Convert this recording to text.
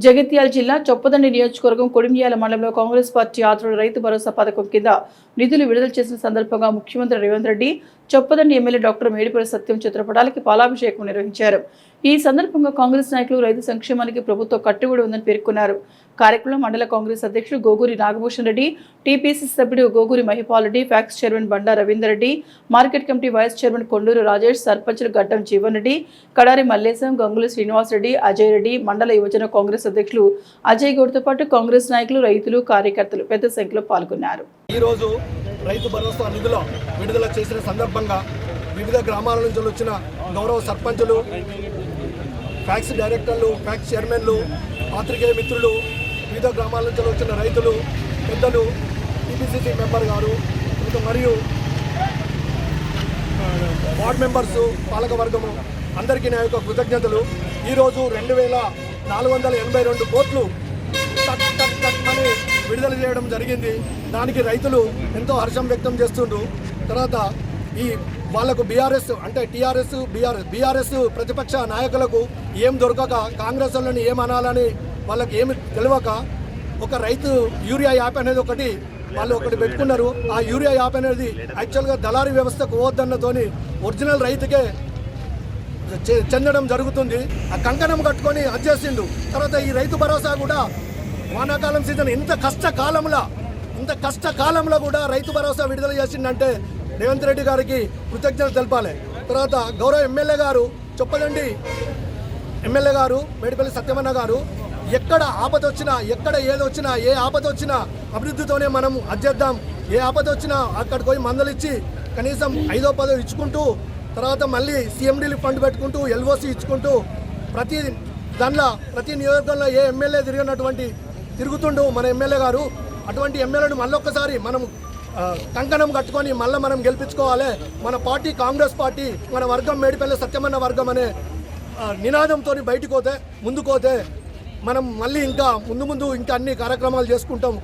జగిత్యాల జిల్లా చొప్పదండి నియోజకవర్గం కొడిమ్యాల మండలంలో కాంగ్రెస్ పార్టీ ఆధ్వర్యంలో రైతు భరోసా పథకం కింద నిధులు విడుదల చేసిన సందర్భంగా ముఖ్యమంత్రి రేవంత్ రెడ్డి చొప్పదండి ఎమ్మెల్యే డాక్టర్ మేడిపల్లి సత్యం చిత్రపటాలకి పాలాభిషేకం నిర్వహించారు. ఈ సందర్భంగా కాంగ్రెస్ నాయకులు రైతు సంక్షేమానికి ప్రభుత్వం కట్టుబడి ఉందని పేర్కొన్నారు. కార్యక్రమంలో మండల కాంగ్రెస్ అధ్యక్షుడు గోగూరి నాగభూషణ్ రెడ్డి, టీపీసీ సభ్యుడు Goguri Mahipal Reddy, PACS chairman Banda Ravinder Reddy, market committee vice chairman Konduru Rajesh, సర్పంచులు గడ్డం జీవన్ రెడ్డి, కడారి మల్లేశం, గంగుల శ్రీనివాస్ రెడ్డి, అజయ్ రెడ్డి, మండల యువజన కాంగ్రెస్ అధ్యక్షులు అజయ్ గౌడ్తో పాటు కాంగ్రెస్ నాయకులు, రైతులు, కార్యకర్తలు పెద్ద సంఖ్యలో పాల్గొన్నారు. ఈ రోజు రైతు భరోసా నిధుల విడుదల చేసిన సందర్భంగా వివిధ గ్రామాల నుంచి వచ్చిన గౌరవ సర్పంచులు, ఫ్యాక్స్ డైరెక్టర్లు, ఫ్యాక్స్ చైర్మన్లు, పాత్రికేయ మిత్రులు, వివిధ గ్రామాల నుంచి వచ్చిన రైతులు, పెద్దలు, టీపీసీసీ మెంబర్ గారు మరియు వార్డ్ మెంబర్సు, పాలకవర్గము అందరికీ నా యొక్క కృతజ్ఞతలు. ఈరోజు 2482 కోట్లు అని విడుదల చేయడం జరిగింది. దానికి రైతులు ఎంతో హర్షం వ్యక్తం చేస్తుండ్రు. తర్వాత ఈ వాళ్లకు బీఆర్ఎస్ అంటే బీఆర్ఎస్ ప్రతిపక్ష నాయకులకు ఏం దొరకక, కాంగ్రెస్ వాళ్ళని ఏమనాలని వాళ్ళకి ఏమి తెలియక ఒక రైతు యూరియా యాప్ అనేది వాళ్ళు ఒకటి పెట్టుకున్నారు. ఆ యూరియా యాప్ అనేది యాక్చువల్గా దళారీ వ్యవస్థకు పోవద్దన్నతోని ఒరిజినల్ రైతుకే చెందడం జరుగుతుంది. ఆ కంకణం కట్టుకొని అధ్యసిండు. తర్వాత ఈ రైతు భరోసా కూడా వానాకాలం సీజన్ ఇంత కష్టకాలంలో కూడా రైతు భరోసా విడుదల చేసిందంటే రేవంత్ రెడ్డి గారికి కృతజ్ఞతలు తెలపాలి. తర్వాత గౌరవ ఎమ్మెల్యే గారు, చొప్పదండి ఎమ్మెల్యే గారు మేడిపల్లి సత్యమన్న గారు ఎక్కడ ఆపద వచ్చినా, ఎక్కడ ఏదొచ్చినా, ఏ ఆపద వచ్చినా అభివృద్ధితోనే మనం అధ్యద్దాం. ఏ ఆపద వచ్చినా అక్కడికి పోయి మందలిచ్చి కనీసం 5వ 10వ ఇచ్చుకుంటూ, తర్వాత మళ్ళీ సీఎం రిలీఫ్ ఫండ్ పెట్టుకుంటూ, ఎల్ఓసి ఇచ్చుకుంటూ ప్రతి నియోజకవర్గంలో ఏ ఎమ్మెల్యే తిరుగుతుండు మన ఎమ్మెల్యే గారు. అటువంటి ఎమ్మెల్యేను మళ్ళొక్కసారి మనం కంకణం కట్టుకొని మళ్ళీ మనం గెలిపించుకోవాలి. మన పార్టీ కాంగ్రెస్ పార్టీ, మన వర్గం మేడిపల్లి సత్యమన్న వర్గం అనే నినాదంతో ముందుకు పోతే మనం మళ్ళీ ఇంకా ముందు ఇంకా అన్ని కార్యక్రమాలు చేసుకుంటాం.